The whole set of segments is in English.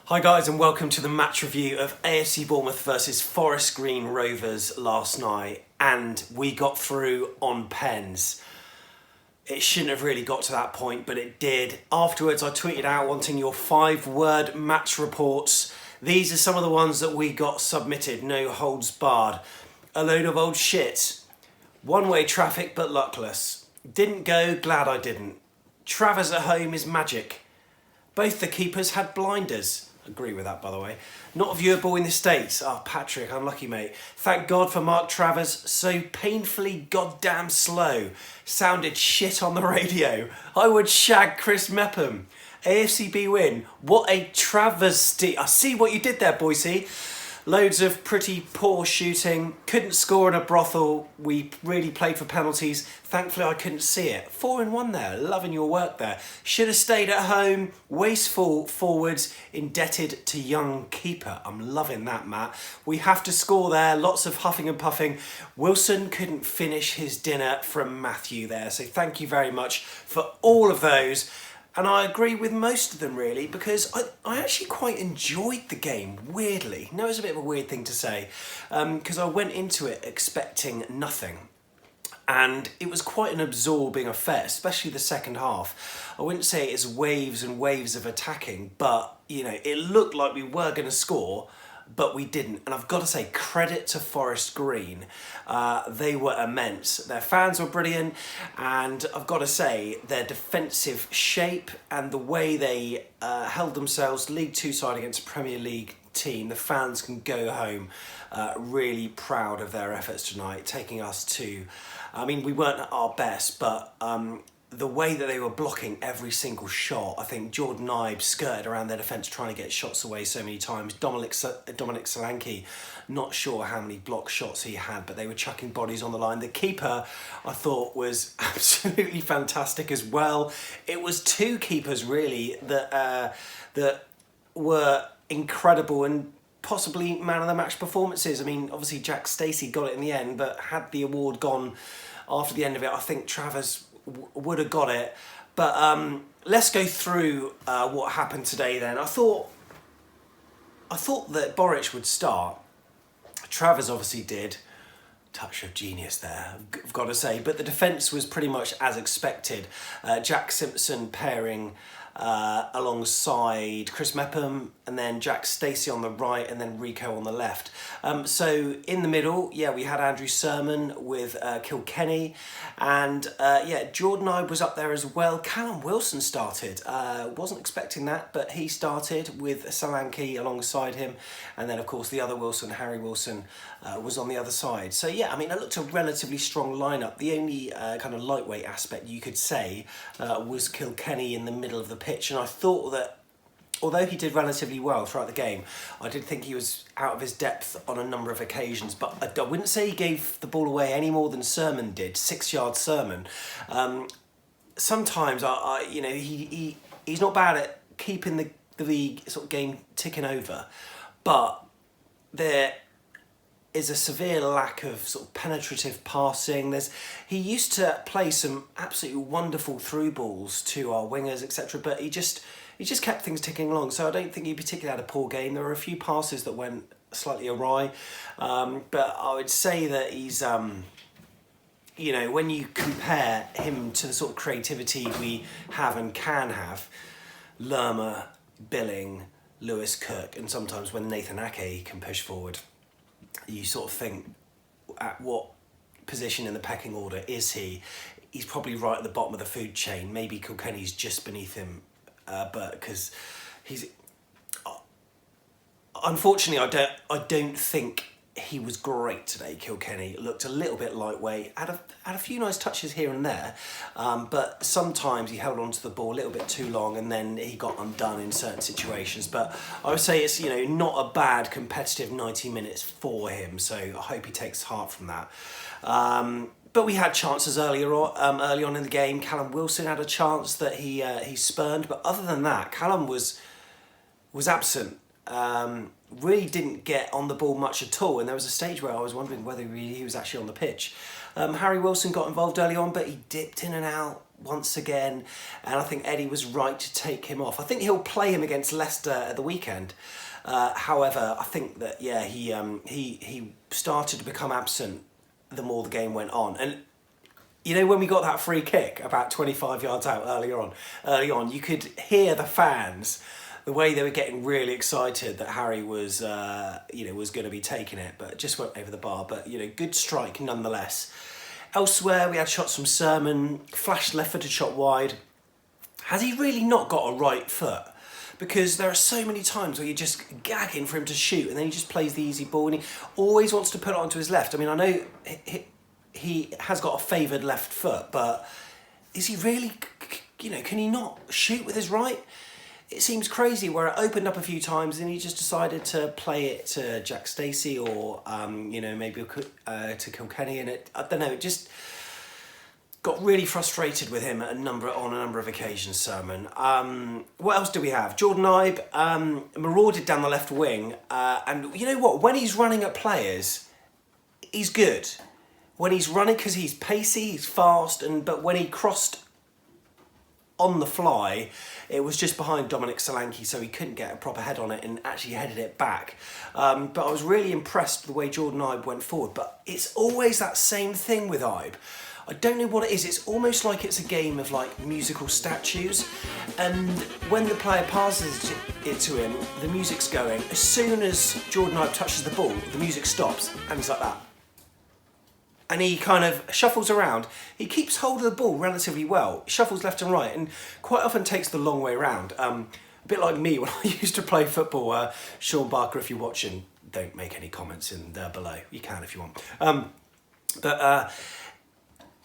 Hi guys and welcome to the match review of AFC Bournemouth versus Forest Green Rovers last night, and we got through on pens. It shouldn't have really got to that point, but it did. Afterwards I tweeted out wanting your 5-word match reports. These are some of the ones that we got submitted, no holds barred. A load of old shit. One-way traffic but luckless. Didn't go, glad I didn't. Travers at home is magic. Both the keepers had blinders. Agree with that, by the way. Not viewable in the States. Oh, Patrick, unlucky, mate. Thank God for Mark Travers. So painfully goddamn slow. Sounded shit on the radio. I would shag Chris Mepham. AFCB win. What a travesty. I see what you did there, Boise. Loads of pretty poor shooting. Couldn't score in a brothel. We really played for penalties. Thankfully, I couldn't see it. 4-1 there. Loving your work there. Should have stayed at home. Wasteful forwards. Indebted to young keeper. I'm loving that, Matt. We have to score there. Lots of huffing and puffing. Wilson couldn't finish his dinner from Matthew there. So thank you very much for all of those. And I agree with most of them, really, because I actually quite enjoyed the game, weirdly. No, it's a bit of a weird thing to say, because I went into it expecting nothing. And it was quite an absorbing affair, especially the second half. I wouldn't say it's waves and waves of attacking, but, you know, it looked like we were going to score, but we didn't. And I've got to say, credit to Forest Green. They were immense. Their fans were brilliant, and I've got to say, their defensive shape and the way they held themselves League Two side against a Premier League team, the fans can go home really proud of their efforts tonight, taking us to, I mean, we weren't at our best, but the way that they were blocking every single shot, I think Jordan Ibe skirted around their defence trying to get shots away so many times. Dominic Solanke, not sure how many block shots he had, but they were chucking bodies on the line. The keeper, I thought, was absolutely fantastic as well. It was two keepers, really, that were incredible and possibly man of the match performances. I mean, obviously Jack Stacey got it in the end, but had the award gone after the end of it, I think Travers would have got it. But let's go through what happened today then. I thought that Boric would start. Travers obviously did. Touch of genius there, I've got to say. But the defence was pretty much as expected. Jack Simpson pairing alongside Chris Mepham, and then Jack Stacey on the right, and then Rico on the left. So in the middle, yeah, we had Andrew Sermon with Kilkenny, and Jordan Ibe was up there as well. Callum Wilson started. Wasn't expecting that, but he started with Solanke alongside him, and then of course the other Wilson, Harry Wilson, was on the other side. So yeah, I mean, it looked a relatively strong lineup. The only kind of lightweight aspect you could say was Kilkenny in the middle of the pitch, and I thought that although he did relatively well throughout the game, I did think he was out of his depth on a number of occasions, but I wouldn't say he gave the ball away any more than Sermon did, 6-yard Sermon. Sometimes, he's not bad at keeping the sort of game ticking over, but there is a severe lack of sort of penetrative passing. He used to play some absolutely wonderful through balls to our wingers, etc., but he just kept things ticking along. So I don't think he particularly had a poor game. There were a few passes that went slightly awry, but I would say that he's, when you compare him to the sort of creativity we have and can have, Lerma, Billing, Lewis Cook, and sometimes when Nathan Ake can push forward, you sort of think, at what position in the pecking order is he? He's probably right at the bottom of the food chain. Maybe Kilkenny's just beneath him, but because he's... Unfortunately, I don't think he was great today, Kilkenny. Looked a little bit lightweight, had a few nice touches here and there, but sometimes he held on to the ball a little bit too long and then he got undone in certain situations. But I would say it's not a bad competitive 90 minutes for him, so I hope he takes heart from that. But we had chances early on in the game. Callum Wilson had a chance that he spurned, but other than that, Callum was absent. Really didn't get on the ball much at all, and there was a stage where I was wondering whether he was actually on the pitch. Harry Wilson got involved early on, but he dipped in and out once again, and I think Eddie was right to take him off. I think he'll play him against Leicester at the weekend. However, I think that he started to become absent the more the game went on. And you know, when we got that free kick about 25 yards out early on, you could hear the fans, the way they were getting really excited that Harry was was going to be taking it, but it just went over the bar. But good strike nonetheless. Elsewhere, we had shots from Sermon, flashed left-footed shot wide. Has he really not got a right foot? Because there are so many times where you're just gagging for him to shoot, and then he just plays the easy ball, and he always wants to put it onto his left. I mean, I know he has got a favoured left foot, but is he really, can he not shoot with his right? It seems crazy where it opened up a few times and he just decided to play it to Jack Stacey or, maybe to Kilkenny, and I don't know, it just got really frustrated with him on a number of occasions, Sermon. What else do we have? Jordan Ibe marauded down the left wing, and you know what? When he's running at players, he's good. When he's running, because he's pacey, he's fast, but when he crossed on the fly, it was just behind Dominic Solanke, so he couldn't get a proper head on it and actually headed it back. But I was really impressed with the way Jordan Ibe went forward. But it's always that same thing with Ibe. I don't know what it is. It's almost like it's a game of like musical statues. And when the player passes it to him, the music's going. As soon as Jordan Ibe touches the ball, the music stops and it's like that. And he kind of shuffles around. He keeps hold of the ball relatively well, shuffles left and right, and quite often takes the long way around. A bit like me when I used to play football. Sean Barker, if you're watching, don't make any comments in there below. You can if you want. But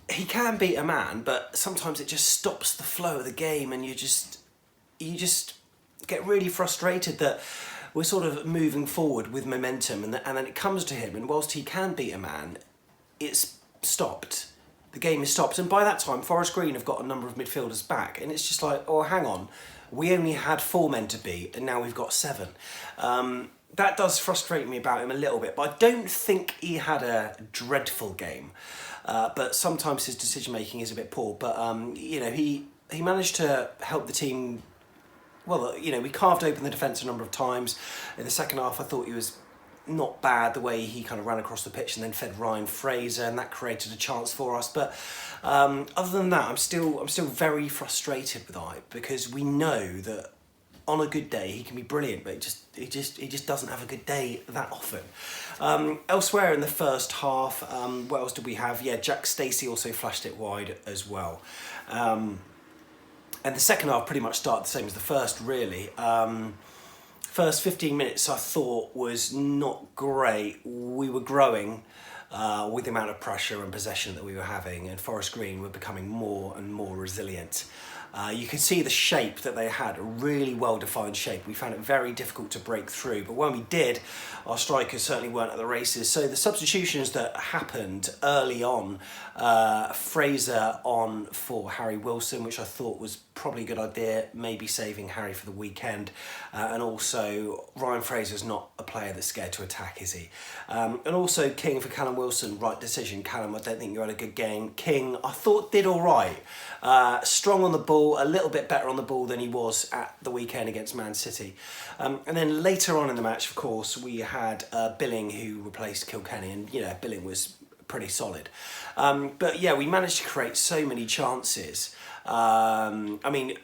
he can beat a man, but sometimes it just stops the flow of the game, and you just get really frustrated that we're sort of moving forward with momentum, and then it comes to him, and whilst he can beat a man, it's stopped. The game is stopped, and by that time Forest Green have got a number of midfielders back, and it's just like, oh, hang on, we only had 4 men to beat and now we've got 7. That does frustrate me about him a little bit, but I don't think he had a dreadful game, but sometimes his decision making is a bit poor. But he managed to help the team. Well, we carved open the defence a number of times. In the second half, I thought he was not bad, the way he kind of ran across the pitch and then fed Ryan Fraser, and that created a chance for us. But other than that, I'm still very frustrated with Ibe, because we know that on a good day he can be brilliant, but he just doesn't have a good day that often. Elsewhere in the first half, what else did we have? Yeah, Jack Stacey also flashed it wide as well. And the second half pretty much started the same as the first, really. First 15 minutes I thought was not great. We were growing with the amount of pressure and possession that we were having, and Forest Green were becoming more and more resilient. You could see the shape that they had, a really well-defined shape. We found it very difficult to break through, but when we did, our strikers certainly weren't at the races. So the substitutions that happened early on, Fraser on for Harry Wilson, which I thought was probably a good idea, maybe saving Harry for the weekend. And also, Ryan Fraser's not a player that's scared to attack, is he? And also King for Callum Wilson, right decision. Callum, I don't think you had a good game. King, I thought did all right. Strong on the ball, a little bit better on the ball than he was at the weekend against Man City. And then later on in the match, of course, we had Billing, who replaced Kilkenny, and Billing was pretty solid. But yeah, we managed to create so many chances. I mean,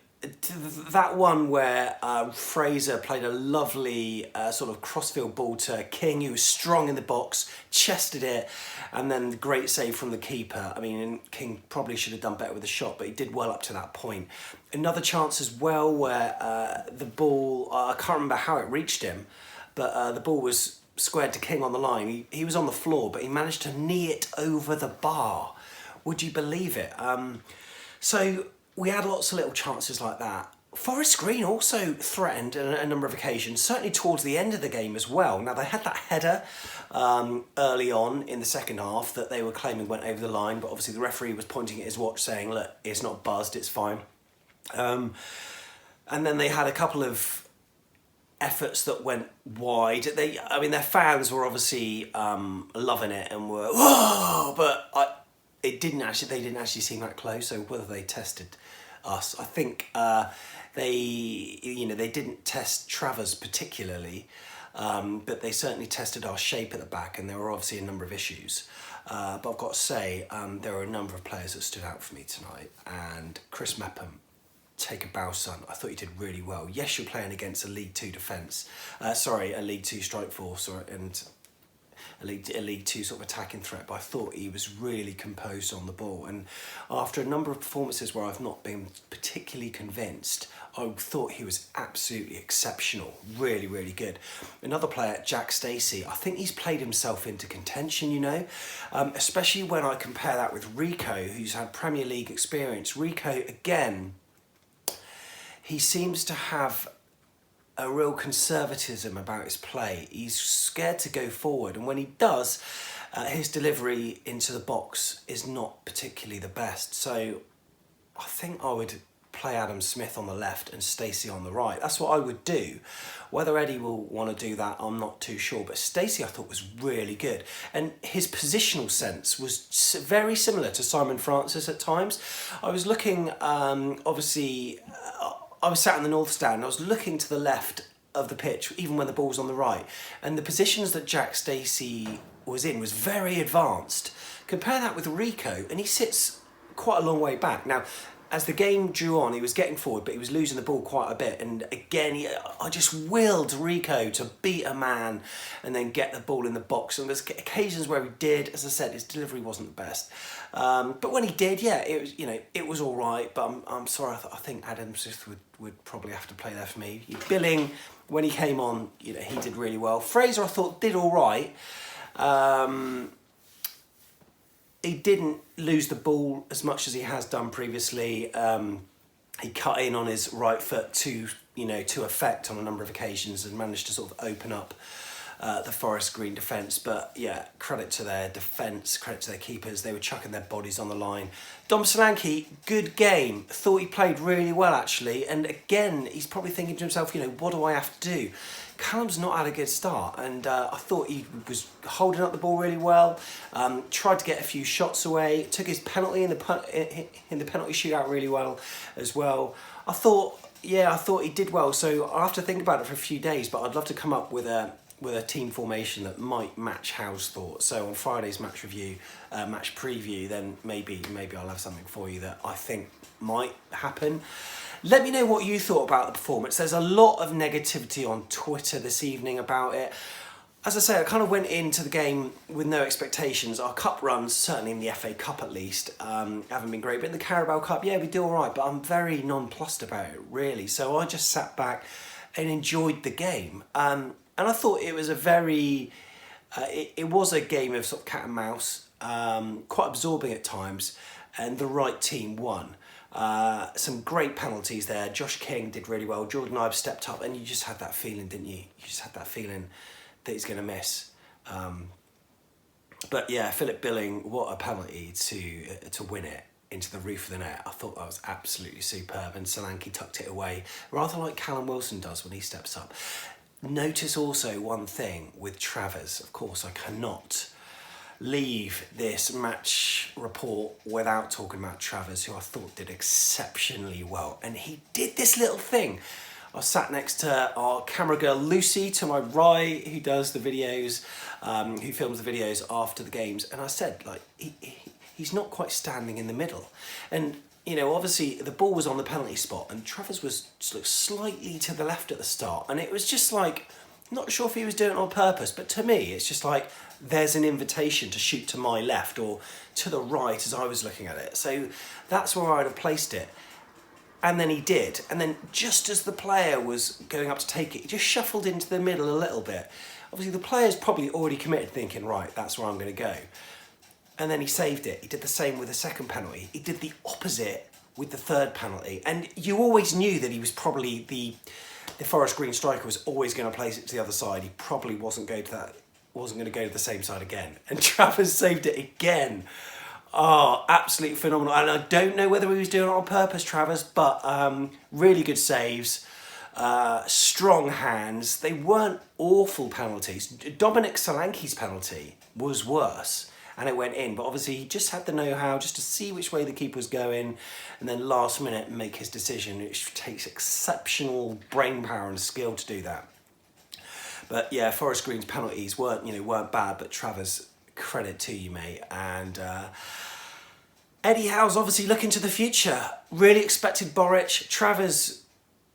that one where Fraser played a lovely sort of crossfield ball to King, who was strong in the box, chested it, and then the great save from the keeper. I mean, King probably should have done better with the shot, but he did well up to that point. Another chance as well where the ball, I can't remember how it reached him, but the ball was squared to King on the line. He was on the floor, but he managed to knee it over the bar. Would you believe it? So we had lots of little chances like that. Forest Green also threatened on a number of occasions, certainly towards the end of the game as well. Now, they had that header early on in the second half that they were claiming went over the line, but obviously the referee was pointing at his watch saying, look, it's not buzzed, it's fine. And then they had a couple of efforts that went wide. Their fans were obviously loving it and were, whoa, but They didn't actually seem that close. So whether they tested us, I think they didn't test Travers particularly, but they certainly tested our shape at the back, and there were obviously a number of issues. But I've got to say, there were a number of players that stood out for me tonight, and Chris Mepham, take a bow, son. I thought he did really well. Yes, you're playing against a League Two defence, a League Two strike force, and a League Two sort of attacking threat, but I thought he was really composed on the ball. And after a number of performances where I've not been particularly convinced, I thought he was absolutely exceptional, really, really good. Another player, Jack Stacey, I think he's played himself into contention, you know, especially when I compare that with Rico, who's had Premier League experience. Rico, again, he seems to have a real conservatism about his play. He's scared to go forward, and when he does, his delivery into the box is not particularly the best. So I think I would play Adam Smith on the left and Stacey on the right. That's what I would do. Whether Eddie will want to do that, I'm not too sure, but Stacey I thought was really good, and his positional sense was very similar to Simon Francis at times. I was looking, I was sat in the north stand and I was looking to the left of the pitch, even when the ball was on the right, and the positions that Jack Stacey was in was very advanced. Compare that with Rico, and he sits quite a long way back. Now, as the game drew on, he was getting forward, but he was losing the ball quite a bit. And again, I just willed Rico to beat a man and then get the ball in the box. And there's occasions where he did. As I said, his delivery wasn't the best. But when he did, yeah, it was all right. But I'm sorry, I think Adam Smith would probably have to play there for me. Billing, when he came on, he did really well. Fraser, I thought, did all right. He didn't lose the ball as much as he has done previously. He cut in on his right foot to effect on a number of occasions and managed to sort of open up the Forest Green defence. But yeah, credit to their defence, credit to their keepers. They were chucking their bodies on the line. Dom Solanke, good game. Thought he played really well, actually. And again, he's probably thinking to himself, what do I have to do? Callum's not had a good start, and I thought he was holding up the ball really well, tried to get a few shots away, took his penalty in the penalty shootout really well as well. I thought he did well, so I'll have to think about it for a few days, but I'd love to come up with a team formation that might match Hal's thoughts. So on Friday's match preview, then maybe I'll have something for you that I think might happen. Let me know what you thought about the performance. There's a lot of negativity on Twitter this evening about it. As I say, I kind of went into the game with no expectations. Our cup runs, certainly in the FA Cup at least, haven't been great. But in the Carabao Cup, yeah, we do all right. But I'm very nonplussed about it, really. So I just sat back and enjoyed the game. And I thought it was it was a game of sort of cat and mouse, quite absorbing at times, and the right team won. Some great penalties there. Josh King did really well. Jordan Ibe stepped up, and you just had that feeling, didn't you? You just had that feeling that he's going to miss. But yeah, Philip Billing, what a penalty to win it into the roof of the net. I thought that was absolutely superb, and Solanke tucked it away, rather like Callum Wilson does when he steps up. Notice also one thing with Travers. Of course, I cannot leave this match report without talking about Travers, who I thought did exceptionally well. And he did this little thing. I was sat next to our camera girl Lucy to my right, who does the videos, who films the videos after the games. And I said, he's not quite standing in the middle. And, obviously the ball was on the penalty spot and Travers was slightly to the left at the start. And it was just not sure if he was doing it on purpose, but to me, it's just there's an invitation to shoot to my left or to the right as I was looking at it. So that's where I'd have placed it. And then he did. And then just as the player was going up to take it, he just shuffled into the middle a little bit. Obviously, the player's probably already committed, thinking, right, that's where I'm going to go. And then he saved it. He did the same with the second penalty. He did the opposite with the third penalty. And you always knew that he was probably the Forest Green striker was always going to place it to the other side. He probably wasn't going to go to the same side again. And Travers saved it again. Oh, absolutely phenomenal. And I don't know whether he was doing it on purpose, Travers, but really good saves, strong hands. They weren't awful penalties. Dominic Solanke's penalty was worse. and it went in. But obviously he just had the know-how just to see which way the keeper was going, and then last minute make his decision. It takes exceptional brain power and skill to do that. But yeah, Forest Green's penalties weren't bad, but Travers, credit to you, mate. And Eddie Howe's obviously looking to the future. Really expected Boric. Travers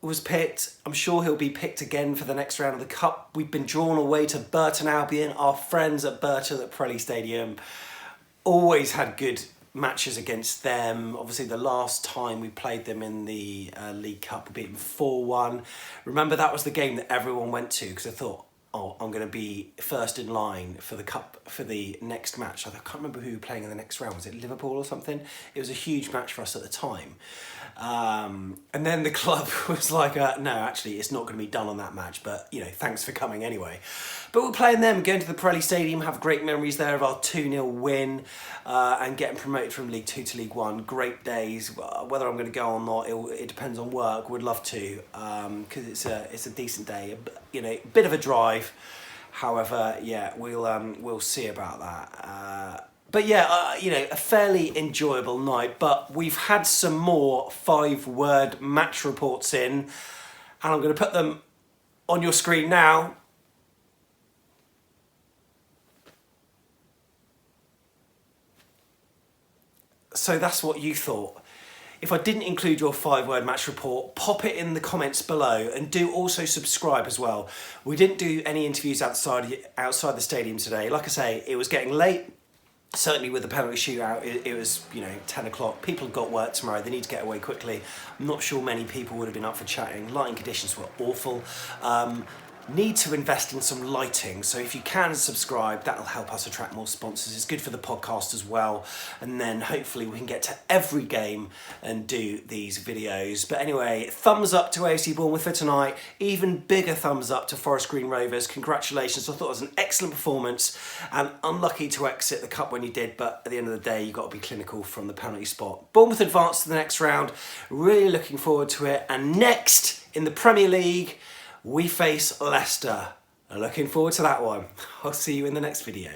was picked. I'm sure he'll be picked again for the next round of the Cup. We've been drawn away to Burton Albion, our friends at Burton at Pirelli Stadium. Always had good matches against them. Obviously the last time we played them in the League Cup, we beat them 4-1. Remember, that was the game that everyone went to because I thought, oh, I'm going to be first in line for the Cup for the next match. I can't remember who we were playing in the next round. Was it Liverpool or something? It was a huge match for us at the time. And then the club was like, no, actually, it's not going to be done on that match, but, thanks for coming anyway. But we're playing them, going to the Pirelli Stadium, have great memories there of our 2-0 win, and getting promoted from League 2 to League 1. Great days. Whether I'm going to go or not, it depends on work. Would love to, because it's a decent day. A bit of a drive. However, yeah, we'll see about that. But yeah, a fairly enjoyable night. But we've had some more 5-word match reports in, and I'm going to put them on your screen now. So that's what you thought. If I didn't include your 5-word match report, pop it in the comments below, and do also subscribe as well. We didn't do any interviews outside the stadium today. Like I say, it was getting late. Certainly with the penalty shootout, it was 10 o'clock. People have got work tomorrow. They need to get away quickly. I'm not sure many people would have been up for chatting. Lighting conditions were awful. Need to invest in some lighting, so if you can subscribe, that'll help us attract more sponsors. It's good for the podcast as well, and then hopefully we can get to every game and do these videos. But anyway, thumbs up to AFC Bournemouth for tonight. Even bigger thumbs up to Forest Green Rovers. Congratulations. I thought it was an excellent performance, and unlucky to exit the Cup when you did, but at the end of the day you've got to be clinical from the penalty spot. Bournemouth advanced to the next round. Really looking forward to it. And next in the Premier League, we face Leicester. Looking forward to that one. I'll see you in the next video.